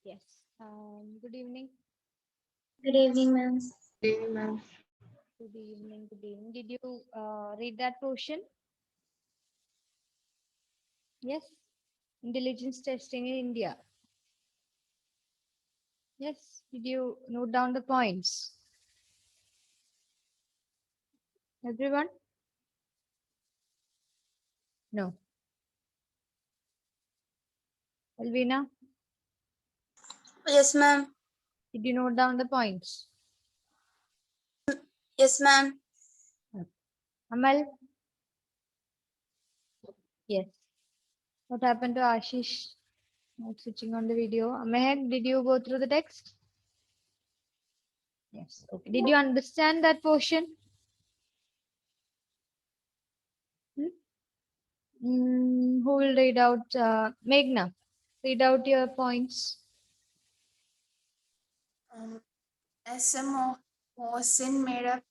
Yes. Good evening. Good evening, ma'am. Good evening, ma'am. Good evening. Good evening. Did you read that portion? Yes. Intelligence testing in India. Yes. Did you note down the points? Everyone? No. Alvina, Yes, ma'am. did you note down the points? Yes, ma'am. Amal? Yes. What happened to Ashish? Not switching on the video. Mehak, did you go through the text? Yes. Okay. Did you understand that portion? Hmm? Who will read out? Meghna, read out your points. SMO Mohsin made a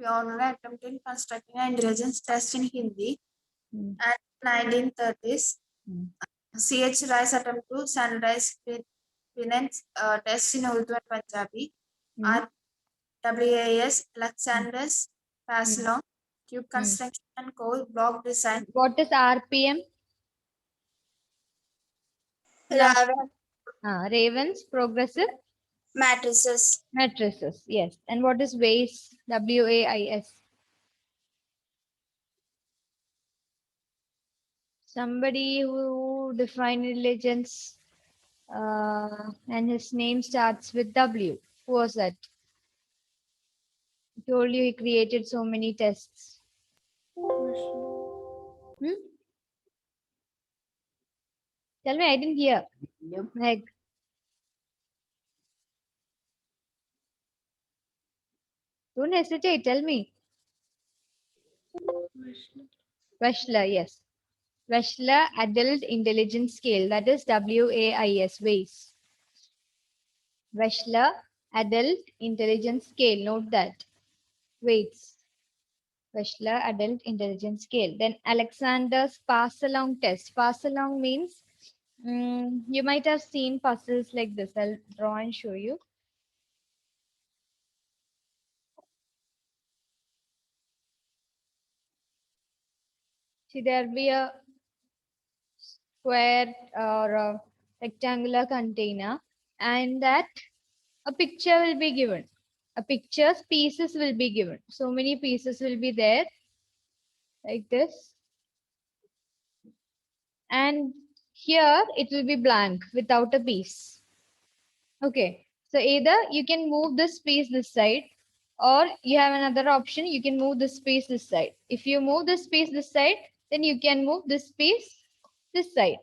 pioneer attempt in constructing an intelligence test in Hindi Hmm. and 1930s. Hmm. C.H. Rai's attempt to standardize finance tests in Urdu and Punjabi. Hmm. RWAS, Alexander's pass Hmm. along, cube Hmm. construction and core block design. What is RPM? Raven Ravens, progressive matrices. matrices. Yes. And what is WAIS? WAIS. Somebody who defined intelligence and his name starts with W. Who was that? I told you he created so many tests. Hmm? Tell me, I didn't hear. Meg. Don't hesitate. Tell me. Wechsler, yes. Wechsler Adult Intelligence Scale. That is WAIS. WAIS. Wechsler Adult Intelligence Scale. Note that. Weights. Wechsler Adult Intelligence Scale. Then Alexander's Pass Along Test. Pass Along means you might have seen puzzles like this. I'll draw and show you. See, there'll be a square or a rectangular container, and that a picture will be given. A picture's pieces will be given. So many pieces will be there, like this. And here it will be blank without a piece. Okay. So either you can move this piece this side, or you have another option. You can move this piece this side. If you move this piece this side, then you can move this piece this side,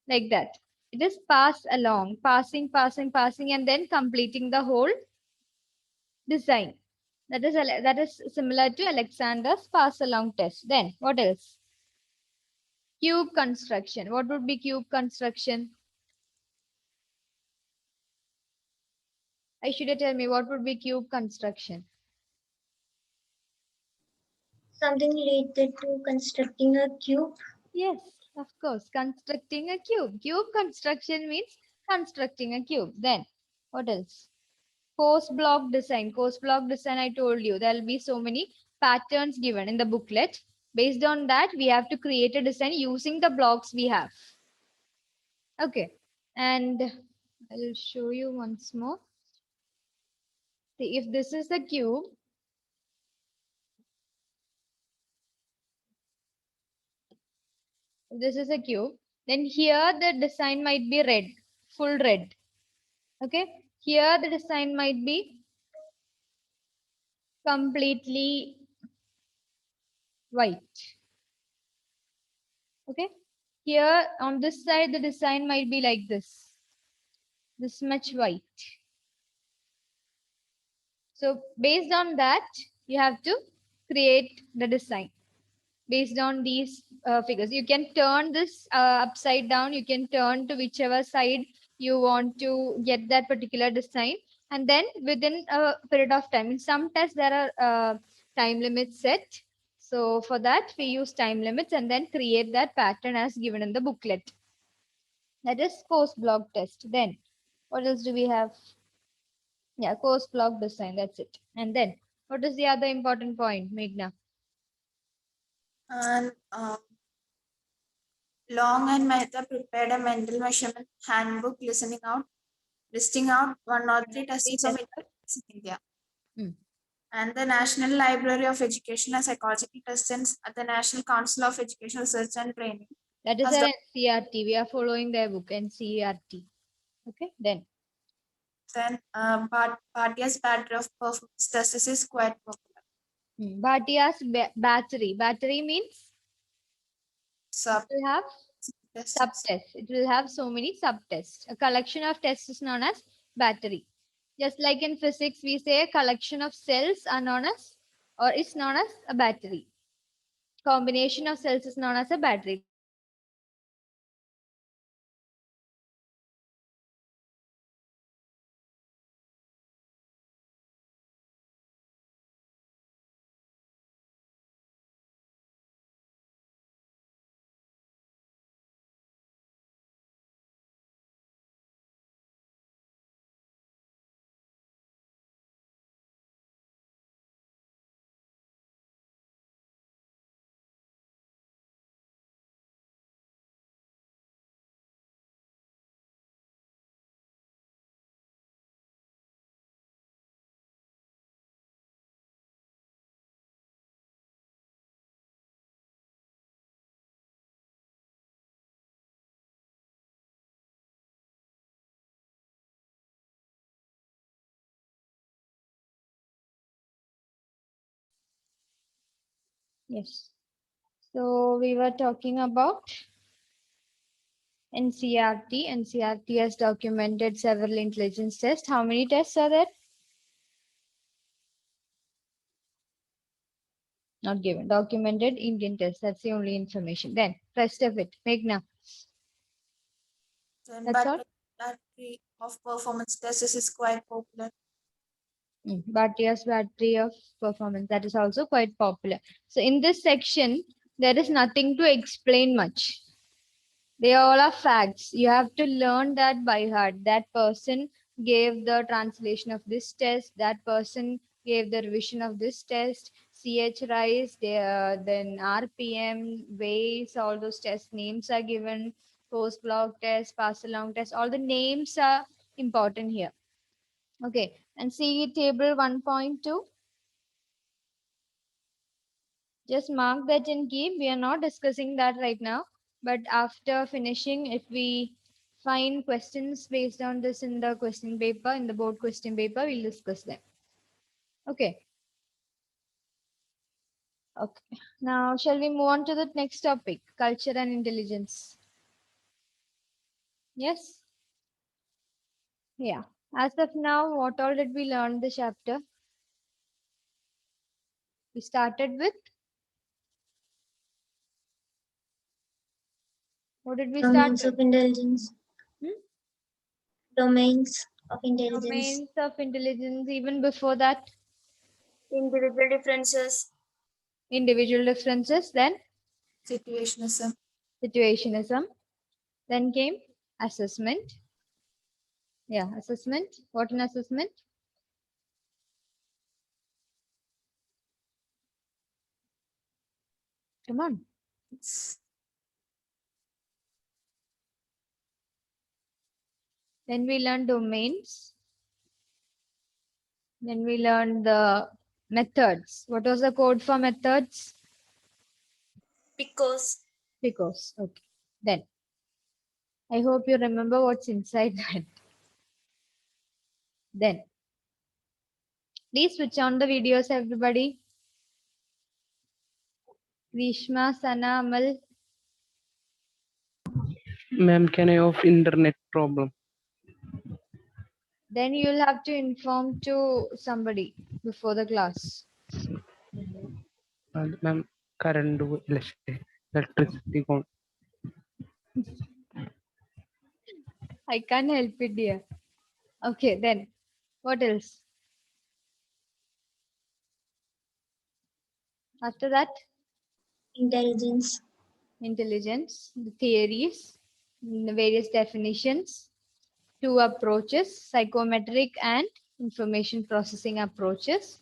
like that. It is pass along, passing, passing, passing, and then completing the whole design. That is similar to Alexander's pass along test. Then what else? Cube construction. What would be cube construction? I should tell me what would be cube construction. Something related to constructing a cube. Yes, of course. Constructing a cube. Cube construction means constructing a cube. Then what else? Course block design. Course block design, I told you, there will be so many patterns given in the booklet. Based on that, we have to create a design using the blocks we have. Okay. And I'll show you once more. See, if this is the cube, if this is a cube, then here the design might be red, full red. Okay. Here the design might be completely white. Okay. Here on this side, the design might be like this much white. So based on that, you have to create the design based on these figures. You can turn this upside down. You can turn to whichever side you want to get that particular design. And then within a period of time, in some tests, there are time limits set. So for that, we use time limits and then create that pattern as given in the booklet. That is course block test. Then what else do we have? Yeah, course block design. That's it. And then what is the other important point, Meghna? And Long and Mehta prepared a mental measurement handbook listing out 103 testings of intelligence in India. Hmm. And the National Library of Education and Psychological Tests at the National Council of Education Research and Training. That is Has our NCRT. We are following their book, NCRT. Okay, then Then Bhatia's battery of performance tests is quite popular. Bhatia's battery. Battery means Sub it will have tests. subtests. It will have so many subtests. A collection of tests is known as battery. Just like in physics, we say a collection of cells are known as or is known as a battery. Combination of cells is known as a battery. Yes. So we were talking about NCRT. NCRT has documented several intelligence tests. How many tests are there? Not given. Documented Indian tests. That's the only information. Then rest of it. Meghna. Then That's all. battery of performance tests is quite popular. Bhatia's battery of performance. That is also quite popular. So in this section, there is nothing to explain much. They all are facts. You have to learn that by heart. That person gave the translation of this test. That person gave the revision of this test. CH Rice, then RPM, Waze, all those test names are given. Post block test, pass along test. All the names are important here. Okay. And see table 1.2. Just mark that and keep. We are not discussing that right now. But after finishing, if we find questions based on this in the question paper, in the board question paper, we'll discuss them. Okay. Okay. Now, shall we move on to the next topic, culture and intelligence? Yes? Yeah. As of now, what all did we learn in the chapter? We started with, what did we start Domains with? of intelligence. Hmm? Domains of intelligence. Domains of intelligence, even before that, Individual differences. individual differences, then Situationism. situationism, then came assessment. Yeah, assessment. What an assessment? Come on. Then we learned domains. Then we learned the methods. What was the code for methods? Because. Okay. Then I hope you remember what's inside that. Then please switch on the videos, everybody. Grishma, Sana, Amal. Ma'am, can I off internet problem? Then you'll have to inform to somebody before the class. Ma'am, current electricity gone. I can't help it, dear. Okay, then what else? After that, Intelligence. intelligence, the theories. various definitions, two approaches, psychometric and information processing approaches.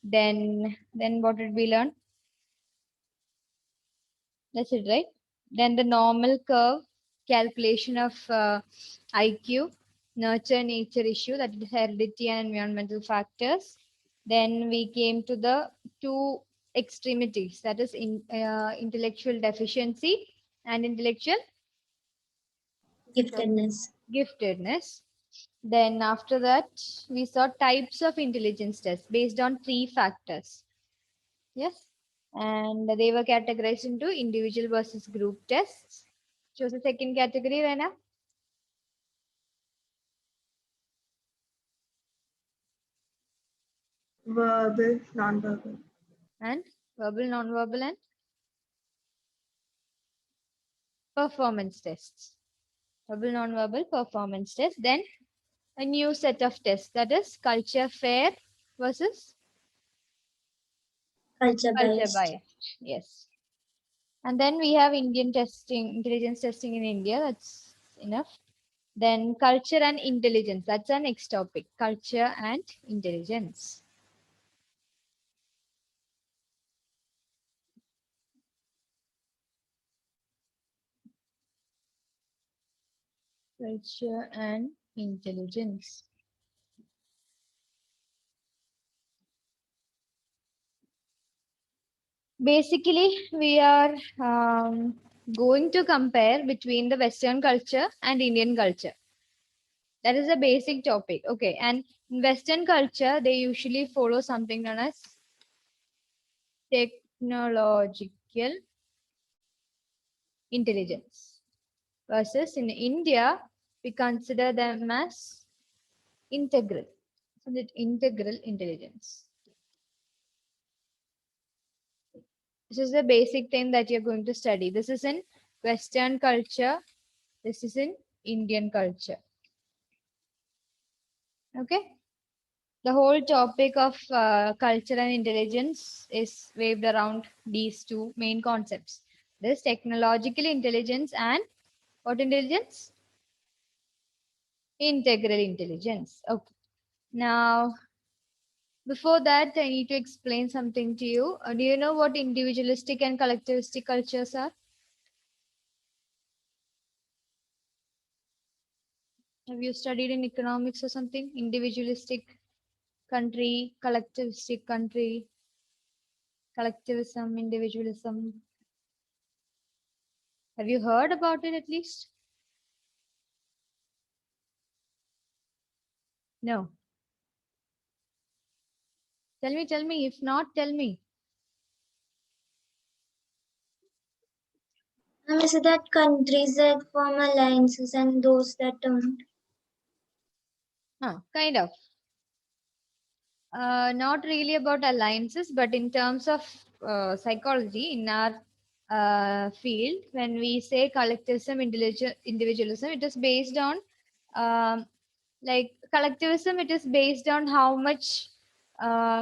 Then what did we learn? That's it, right? Then the normal curve, calculation of IQ, nurture nature issue, that is heredity and environmental factors. Then we came to the two extremities, that is intellectual deficiency and intellectual Giftedness. giftedness. Then after that, we saw types of intelligence tests based on three factors. Yes. And they were categorized into individual versus group tests. Choose the second category, Rena. Verbal, non-verbal. And verbal, non-verbal, and performance tests. Verbal, non-verbal, performance tests. Then a new set of tests, that is culture fair versus Culture culture biased. biased. Yes. And then we have Indian testing, intelligence testing in India. That's enough. Then culture and intelligence. That's our next topic. Culture and intelligence. Culture and intelligence. Basically, we are going to compare between the Western culture and Indian culture. That is a basic topic. Okay. And in Western culture, they usually follow something known as technological intelligence. Versus in India, we consider them as integral. So that integral intelligence. This is the basic thing that you're going to study. This is in Western culture. This is in Indian culture. Okay. The whole topic of culture and intelligence is waved around these two main concepts. This technological intelligence and what intelligence? Integral intelligence. Okay. Now, before that, I need to explain something to you. Do you know what individualistic and collectivistic cultures are? Have you studied in economics or something? Individualistic country, collectivistic country, collectivism, individualism. Have you heard about it at least? No. Tell me. If not, tell me. I say that countries that form alliances and those that don't. Kind of. Not really about alliances, but in terms of psychology in our field, when we say collectivism, individualism, it is based on like collectivism. It is based on how much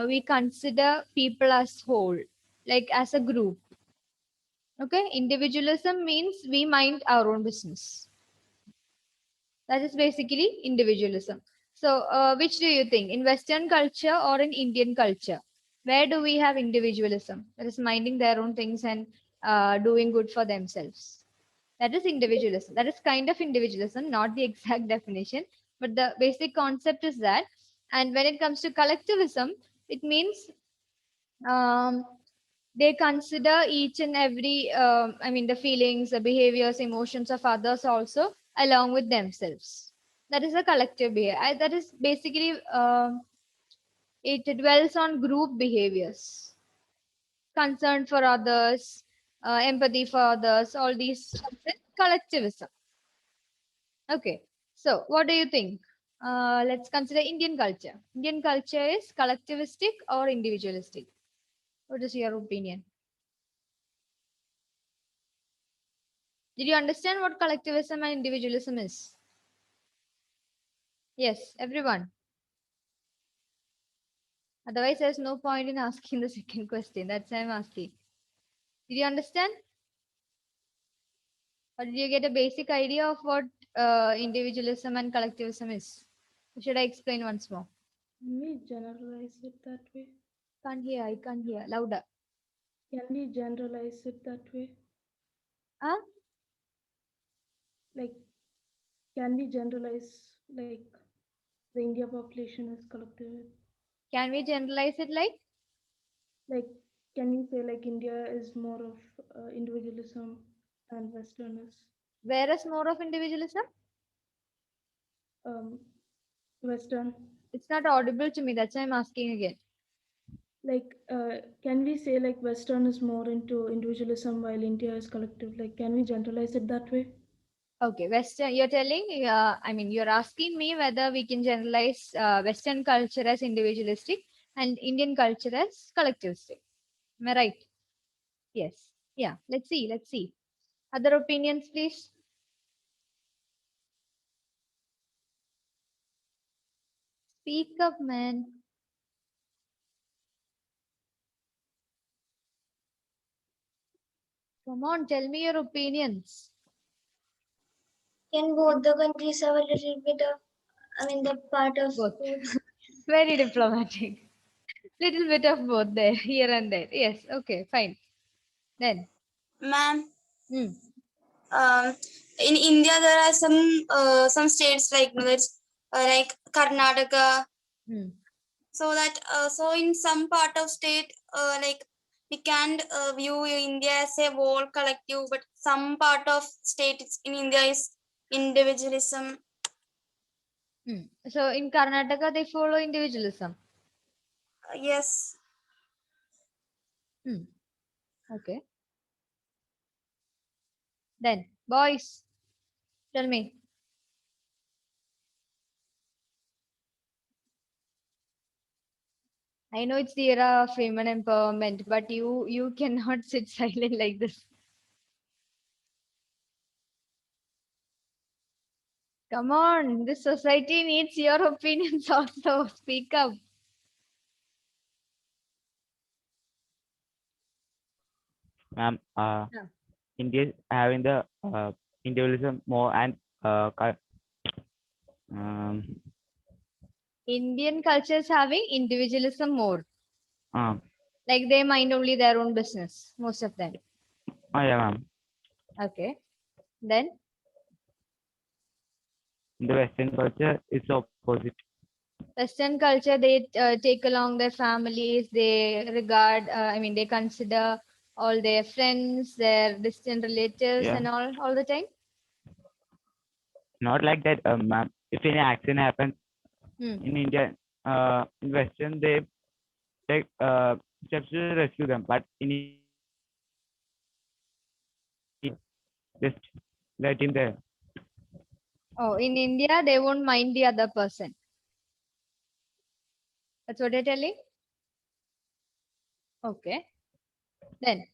we consider people as whole, like as a group. Okay, individualism means we mind our own business. That is basically individualism. So, which do you think, in Western culture or in Indian culture? Where do we have individualism? That is minding their own things and doing good for themselves. That is individualism. That is kind of individualism, not the exact definition, but the basic concept is that. And when it comes to collectivism, it means um, they consider each and every, the feelings, the behaviors, emotions of others also along with themselves. That is a collective behavior. That is basically, it dwells on group behaviors, concern for others, empathy for others, all these comes in collectivism. Okay, so what do you think? Let's consider Indian culture. Indian culture is collectivistic or individualistic? What is your opinion? Did you understand what collectivism and individualism is? Yes, everyone. Otherwise, there's no point in asking the second question. That's why I'm asking. Did you understand? Or did you get a basic idea of what individualism and collectivism is? Or should I explain once more? Can we generalize it that way? Can't hear. I can't hear. Louder. Can we generalize it that way? Huh? Like, can we generalize like the India population is collective? Can we generalize it Like, can we say like India is more of individualism and Western is where is more of individualism? Western? It's not audible to me. That's why I'm asking again. Like, can we say like Western is more into individualism while India is collective? Like, can we generalize it that way? Okay, Western, you're telling, I mean, you're asking me whether we can generalize Western culture as individualistic and Indian culture as collectivistic. Am I right? Yes. Yeah, let's see. Let's see. Other opinions, please. Speak up, man. Come on, tell me your opinions. Can both the countries have a little bit of, the part of Both. both? Very diplomatic. Little bit of both there, here and there. Yes, okay, fine. Then, Ma'am, hmm. in India there are some states like like Karnataka. Hmm. So that so in some part of state like we can view India as a whole collective, but some part of states in India is individualism. So in Karnataka, they follow individualism. Yes. Okay. Then, boys, tell me. I know it's the era of women empowerment, but you cannot sit silent like this. Come on, this society needs your opinions also. Speak up. Ma'am, Yeah. India having the individualism more and um, Indian culture is having individualism more. um, Like they mind only their own business, most of them. yeah, ma'am. Okay. Then, In the Western culture, it's opposite. Western culture, they take along their families, they regard, they consider all their friends, their distant relatives, Yeah. and all the time. Not like that, ma'am. If any accident happens Hmm. in India, in Western, they take steps to rescue them, but in India, just let him there. Oh, in India, they won't mind the other person. That's what you're telling? Okay. Then,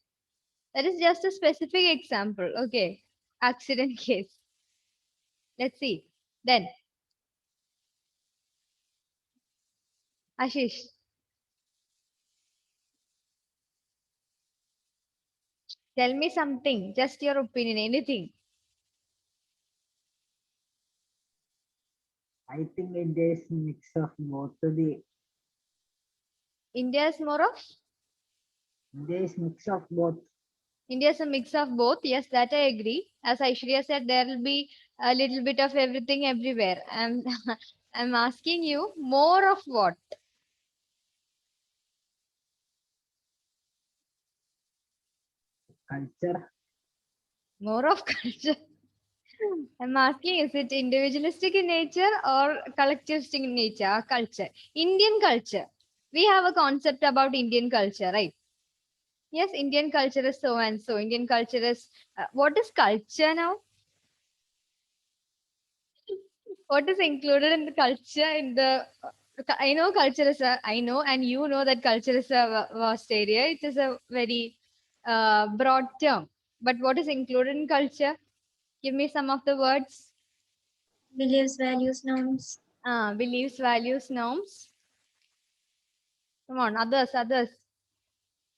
that is just a specific example. Okay. Accident case. Let's see. Then, Ashish. Tell me something, just your opinion, anything. I think India is mix of both the India is more of? India is mix of both. India is a mix of both. Yes, that I agree. As Aishwarya said, there will be a little bit of everything everywhere. I'm asking you more of what? Culture. More of culture. I'm asking, is it individualistic in nature or collectivistic in nature or culture? Indian culture. We have a concept about Indian culture, right? Yes, Indian culture is so and so. Indian culture is what is culture now? What is included in the culture in the I know culture is a I know and you know that culture is a vast area. It is a very broad term. But what is included in culture? Give me some of the words. Beliefs, values, norms. Beliefs, values, norms. Come on, others.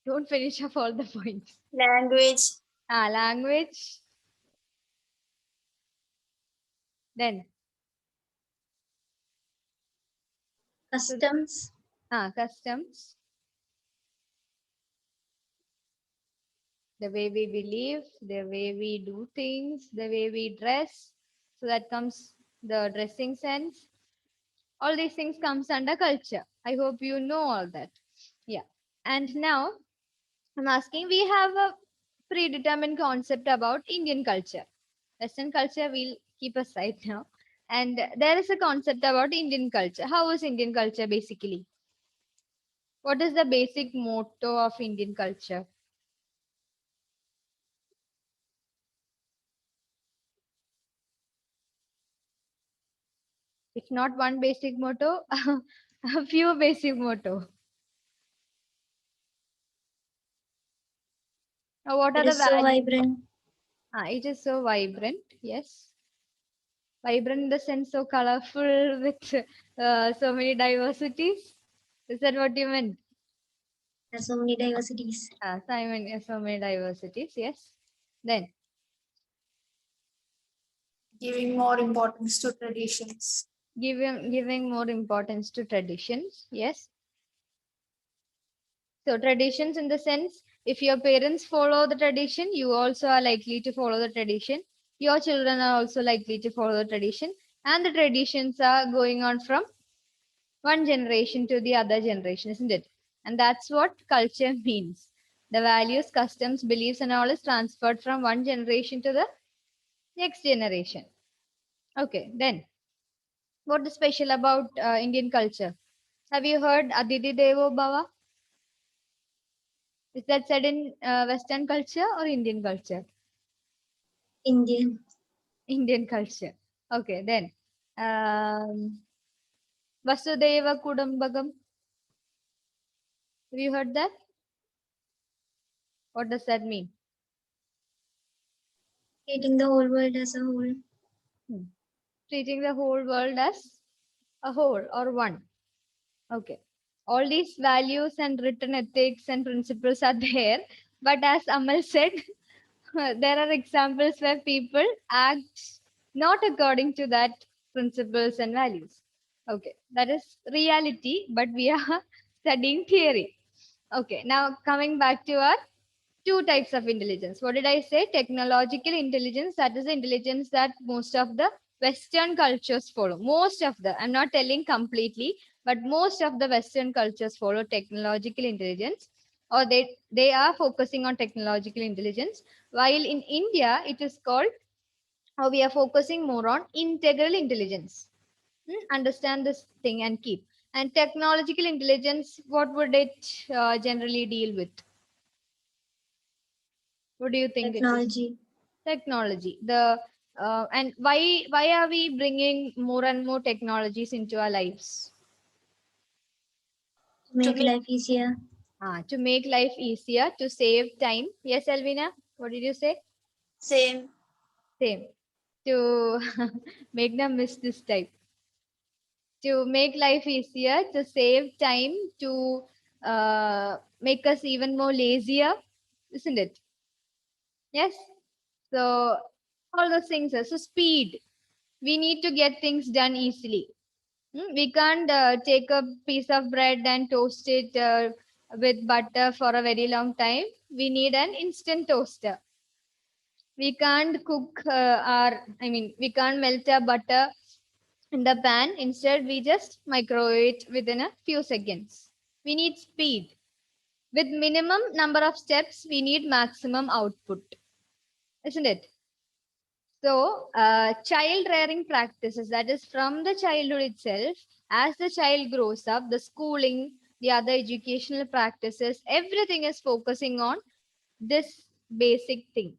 Don't finish off all the points. Language. Language. Then Customs. customs, the way we believe, the way we do things, the way we dress. So that comes the dressing sense. All these things comes under culture. I hope you know all that. Yeah. And now I'm asking, we have a predetermined concept about Indian culture. Western culture we'll keep aside now. And there is a concept about Indian culture. How is Indian culture basically? What is the basic motto of Indian culture? If not one basic motto, a few basic motto. What are It the is so values? vibrant. It is so vibrant. Yes. Vibrant in the sense so colorful with so many diversities. Is that what you meant? There's so many diversities. Simon, yes, so many diversities. Yes. Then Giving more importance to traditions. giving more importance to traditions. Yes. So traditions in the sense, if your parents follow the tradition, you also are likely to follow the tradition. Your children are also likely to follow the tradition. And the traditions are going on from one generation to the other generation, isn't it? And that's what culture means. The values, customs, beliefs, and all is transferred from one generation to the next generation. Okay, then what is special about Indian culture? Have you heard Aditi Devo Bhava? Is that said in Western culture or Indian culture? Indian. Indian culture. Okay, then Vasudeva Kudumbagam. Have you heard that? What does that mean? Treating the whole world as a whole. Treating the whole world as a whole or one. Okay. All these values and written ethics and principles are there. But as Amal said, there are examples where people act not according to that principles and values. Okay. That is reality, but we are studying theory. Okay. Now coming back to our two types of intelligence. What did I say? Technological intelligence, that is the intelligence that most of the Western cultures follow. Most of the, I'm not telling completely, but most of the Western cultures follow technological intelligence, or they are focusing on technological intelligence. While in India, it is called, or we are focusing more on integral intelligence. Understand this thing and keep. And technological intelligence, what would it generally deal with? What do you think it is? Technology. Technology. The and why are we bringing more and more technologies into our lives? To make make- life easier. To make life easier, to save time. Yes, Elvina, what did you say? Same. Same. To make them miss this type. To make life easier, to save time, to make us even more lazier, isn't it? Yes. So all those things. So speed. We need to get things done easily. We can't take a piece of bread and toast it with butter for a very long time. We need an instant toaster. We can't cook we can't melt our butter in the pan. Instead, we just microwave it within a few seconds. We need speed. With minimum number of steps, we need maximum output, isn't it? So, child rearing practices, that is from the childhood itself, as the child grows up, the schooling, the other educational practices, everything is focusing on this basic thing.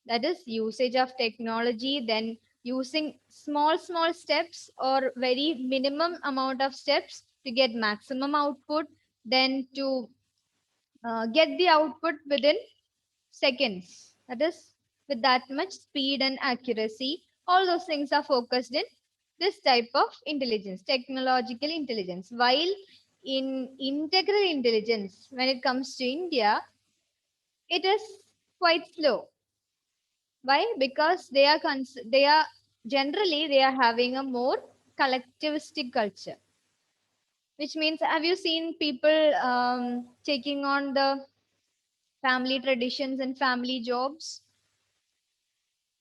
That is usage of technology, then using small steps or very minimum amount of steps to get maximum output, then to get the output within seconds. That is, with that much speed and accuracy, all those things are focused in this type of intelligence, technological intelligence. While in integral intelligence, when it comes to India, it is quite slow. Why? Because they are generally they are having a more collectivistic culture, which means, have you seen people taking on the family traditions and family jobs?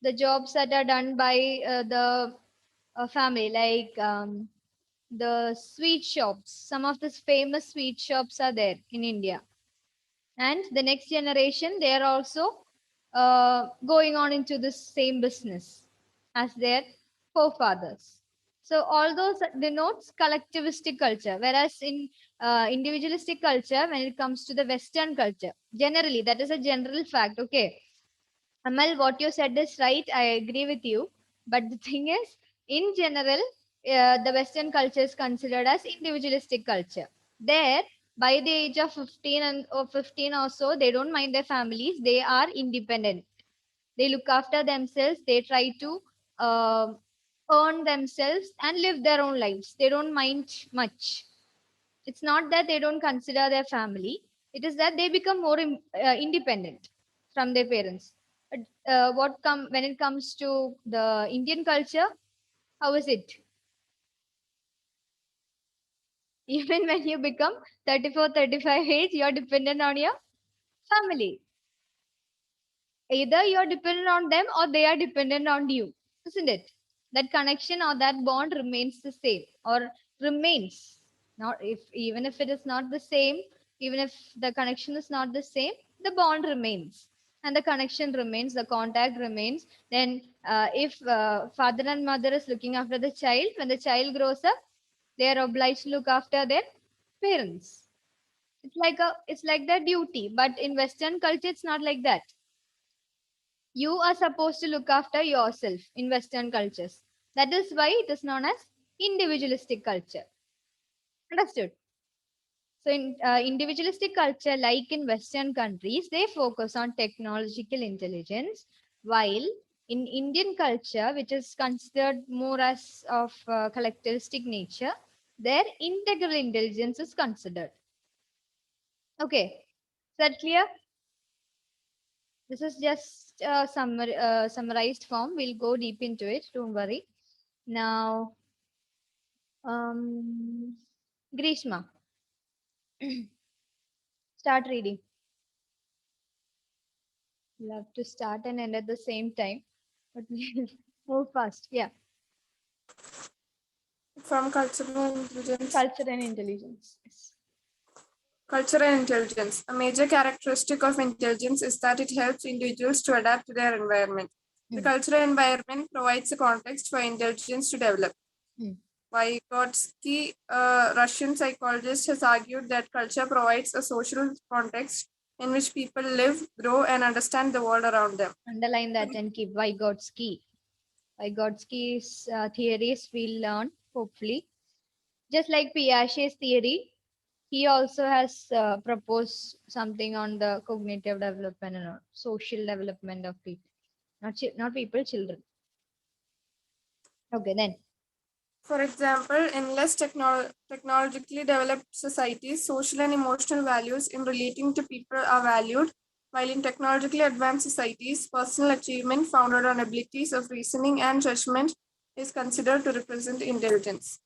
The jobs that are done by the family, like the sweet shops. Some of the famous sweet shops are there in India. And the next generation, they are also going on into the same business as their forefathers. So all those denotes collectivistic culture, whereas in individualistic culture, when it comes to the Western culture, generally, that is a general fact. Okay, Amal, what you said is right. I agree with you. But the thing is, in general, the Western culture is considered as individualistic culture. There, by the age of 15 or 15 or so, they don't mind their families. They are independent. They look after themselves. They try to uh, earn themselves and live their own lives. They don't mind much. It's not that they don't consider their family. It is that they become more independent from their parents. But when it comes to the Indian culture, how is it? Even when you become 34, 35 age, you're dependent on your family. Either you're dependent on them or they are dependent on you, isn't it? That connection or that bond remains the same, or remains. Not if even if it is not the same, even if the connection is not the same, the bond remains. And the connection remains, the contact remains. Then if father and mother is looking after the child, when the child grows up, they are obliged to look after their parents. It's like their duty. But in Western culture, it's not like that. You are supposed to look after yourself in Western cultures. That is why it is known as individualistic culture. Understood? So, in individualistic culture, like in Western countries, they focus on technological intelligence, while in Indian culture, which is considered more as of collectivistic nature, their integral intelligence is considered. Okay, is that clear? This is just a summarized form. We'll go deep into it. Don't worry. Now, Grishma, start reading. You'll have to start and end at the same time, but we'll move fast. Yeah, From cultural intelligence. culture and intelligence. Yes. Culture and intelligence. A major characteristic of intelligence is that it helps individuals to adapt to their environment. The cultural environment provides a context for intelligence to develop. Vygotsky, a Russian psychologist, has argued that culture provides a social context in which people live, grow, and understand the world around them. Underline that and keep Vygotsky. Vygotsky's theories we'll learn, hopefully. Just like Piaget's theory, he also has proposed something on the cognitive development and social development of people. Not people, children. Okay, then. For example, in less technologically developed societies, social and emotional values in relating to people are valued, while in technologically advanced societies, personal achievement founded on abilities of reasoning and judgment is considered to represent intelligence.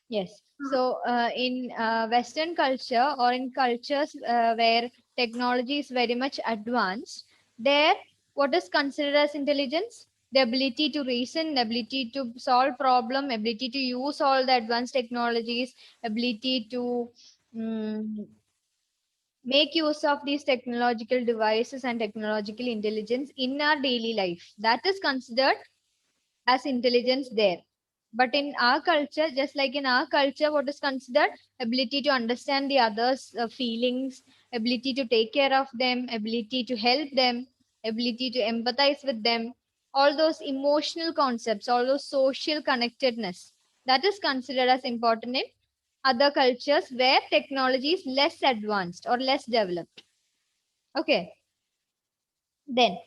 Yes. So in Western culture or in cultures where technology is very much advanced, there what is considered as intelligence? The ability to reason, the ability to solve problem, ability to use all the advanced technologies, ability to make use of these technological devices and technological intelligence in our daily life. That is considered as intelligence there. But in our culture, just like in our culture, what is considered? Ability to understand the others' feelings, ability to take care of them, ability to help them, ability to empathize with them, all those emotional concepts, all those social connectedness, that is considered as important in other cultures where technology is less advanced or less developed. Okay. Then,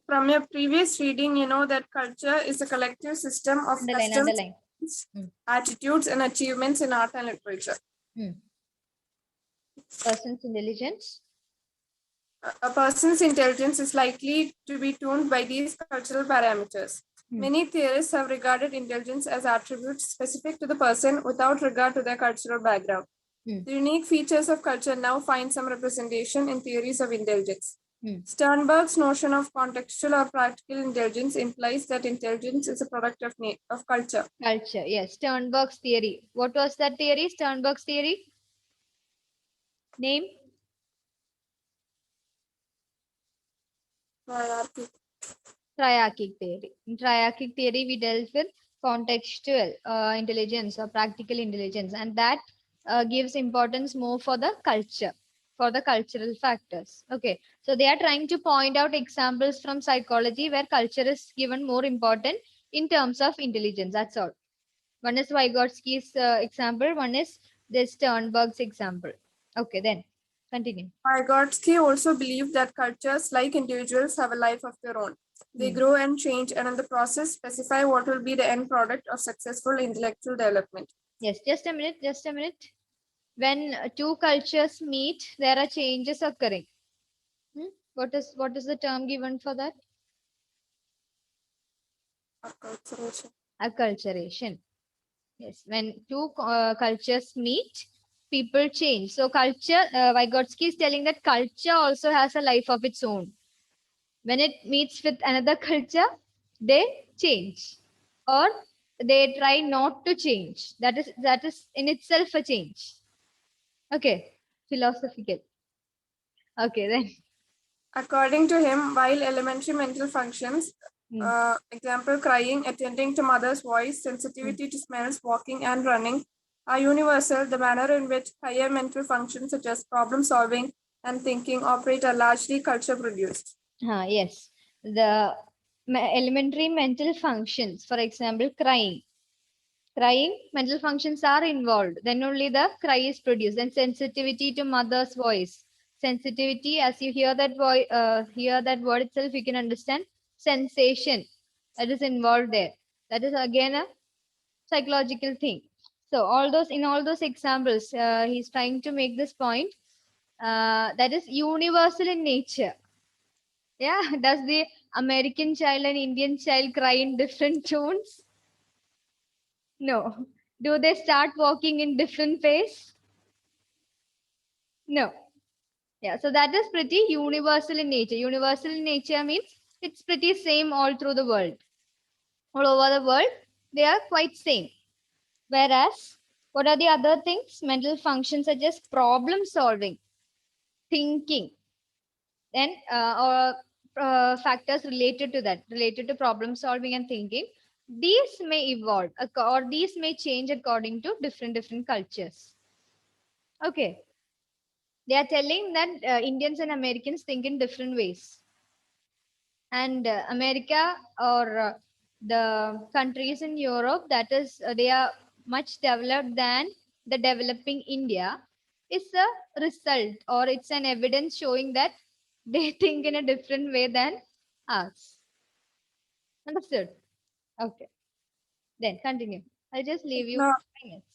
From your previous reading, you know that culture is a collective system of customs, attitudes, and achievements in art and literature. Person's intelligence. A person's intelligence is likely to be tuned by these cultural parameters. Many theorists have regarded intelligence as attributes specific to the person without regard to their cultural background. The unique features of culture now find some representation in theories of intelligence. Sternberg's notion of contextual or practical intelligence implies that intelligence is a product of culture. Culture, yes. Sternberg's theory. What was that theory? Sternberg's theory? Name? Hierarchy. Triarchic theory. In triarchic theory, we dealt with contextual intelligence or practical intelligence, and that gives importance more for the culture, for the cultural factors. Okay, so they are trying to point out examples from psychology where culture is given more important in terms of intelligence. That's all. One is Vygotsky's example, one is this Sternberg's example. Okay, then continue. Vygotsky also believed that cultures, like individuals, have a life of their own. They grow and change, and in the process, specify what will be the end product of successful intellectual development. Yes, just a minute, just a minute. When two cultures meet, there are changes occurring. What is the term given for that? Acculturation. Acculturation. Yes, when two cultures meet, people change. So culture, Vygotsky is telling that culture also has a life of its own. When it meets with another culture, they change, or they try not to change. That is in itself a change. Okay, philosophical. Okay, then. According to him, while elementary mental functions, example crying, attending to mother's voice, sensitivity to smells, walking and running, are universal, the manner in which higher mental functions such as problem solving and thinking operate are largely culture produced. Yes, the elementary mental functions, for example, crying, mental functions are involved. Then only the cry is produced. Then sensitivity to mother's voice. Sensitivity, as you hear that voice, hear that word itself, you can understand sensation that is involved there. That is again a psychological thing. So in all those examples, he's trying to make this point that is universal in nature. Yeah, does the American child and Indian child cry in different tones? No. Do they start walking in different pace? No. Yeah, so that is pretty universal in nature. Universal in nature means it's pretty same all through the world. All over the world, they are quite same. Whereas, what are the other things? Mental functions such as problem solving, thinking, then factors related to that, related to problem solving and thinking. These may evolve or these may change according to different cultures. Okay. They are telling that Indians and Americans think in different ways. And America or the countries in Europe, that is, they are much developed than the developing India, is a result or it's an evidence showing that they think in a different way than us. Understood? Okay. Then continue. I'll just leave you 5 minutes.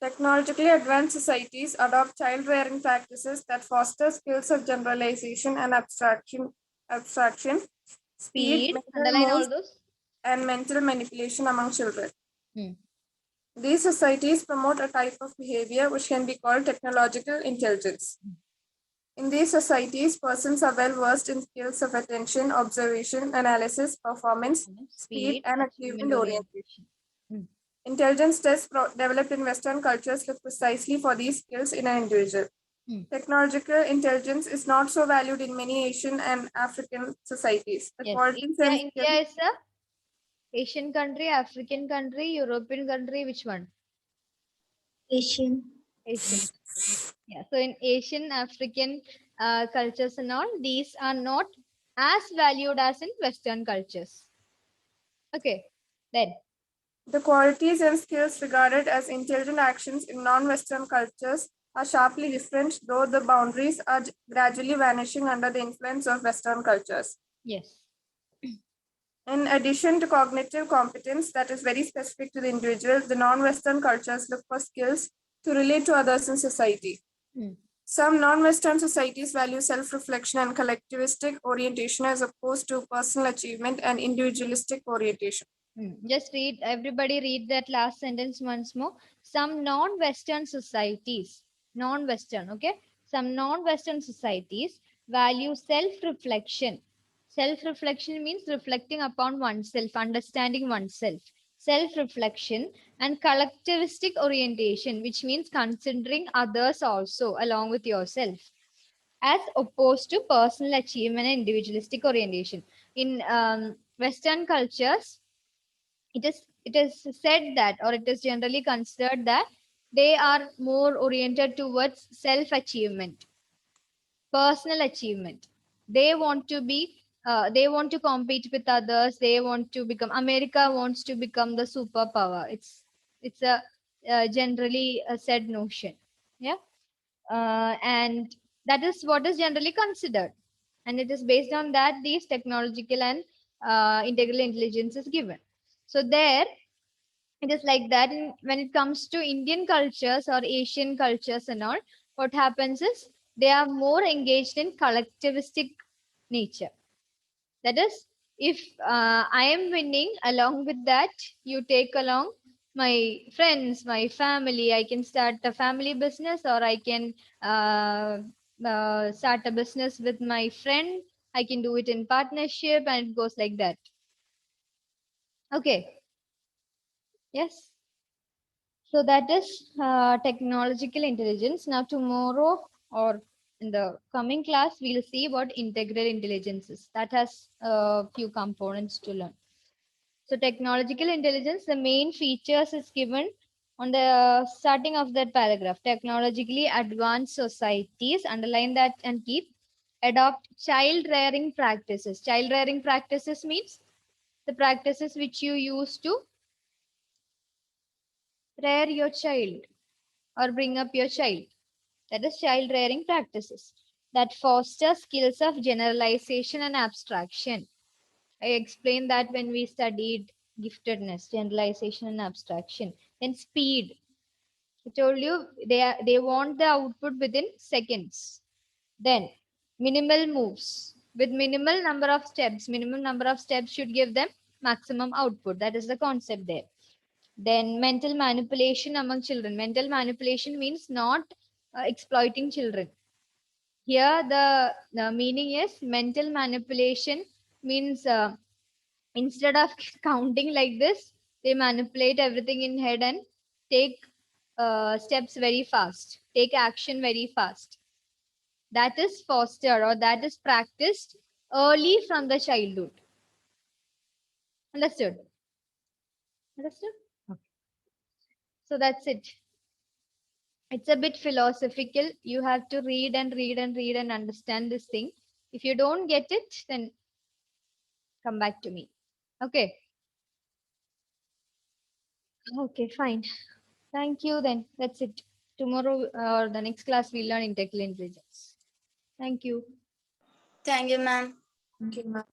Technologically advanced societies adopt child-rearing practices that foster skills of generalization and abstraction, speed, Underline all those. and mental manipulation among children. These societies promote a type of behavior which can be called technological intelligence. In these societies, persons are well versed in skills of attention, observation, analysis, performance, speed, and achievement orientation. Intelligence tests developed in Western cultures look precisely for these skills in an individual. Technological intelligence is not so valued in many Asian and African societies. The qualities and India is a Asian country, African country, European country, which one? Asian. Asian. Yeah, so in Asian, African cultures and all, these are not as valued as in Western cultures. Okay, then. The qualities and skills regarded as intelligent actions in non-Western cultures are sharply different, though the boundaries are gradually vanishing under the influence of Western cultures. Yes. In addition to cognitive competence that is very specific to the individual, the non-Western cultures look for skills to relate to others in society. Some non-Western societies value self-reflection and collectivistic orientation as opposed to personal achievement and individualistic orientation. Just read, everybody read that last sentence once more. Some non-Western societies, non-Western, okay? Some non-Western societies value self-reflection. Self-reflection means reflecting upon oneself, understanding oneself. Self-reflection and collectivistic orientation, which means considering others also along with yourself, as opposed to personal achievement and individualistic orientation. In Western cultures, it is said that, or it is generally considered that they are more oriented towards self achievement, personal achievement. They want to be they want to compete with others. They want to become, America wants to become the superpower. It's a generally a said notion. Yeah. And that is what is generally considered, and it is based on that these technological and integral intelligence is given. So there it is like that. When it comes to Indian cultures or Asian cultures and all, what happens is they are more engaged in collectivistic nature. That is, if I am winning, along with that you take along my friends, my family. I can start a family business, or I can start a business with my friend. I can do it in partnership, and it goes like that. Okay. Yes. So that is technological intelligence. Now tomorrow, or in the coming class, we'll see what integral intelligence is. That has a few components to learn. So technological intelligence, the main features is given on the starting of that paragraph. Technologically advanced societies, underline that and keep, adopt child rearing practices. Child rearing practices means the practices which you use to rear your child or bring up your child. That is child rearing practices that foster skills of generalization and abstraction. I explained that when we studied giftedness, generalization and abstraction. Then speed. I told you they want the output within seconds. Then minimal moves with minimal number of steps. Minimum number of steps should give them maximum output. That is the concept there. Then mental manipulation among children. Mental manipulation means not exploiting children. Here the meaning is mental manipulation means instead of counting like this, they manipulate everything in head and take steps very fast, take action very fast. That is fostered, or that is practiced early from the childhood. Understood? Understood? Okay. So that's it. It's a bit philosophical. You have to read and read and read and understand this thing. If you don't get it, then come back to me. Okay. Okay, fine. Thank you then. That's it. Tomorrow or the next class, we'll learn integral intelligence. Thank you. Thank you, ma'am. Okay, ma'am.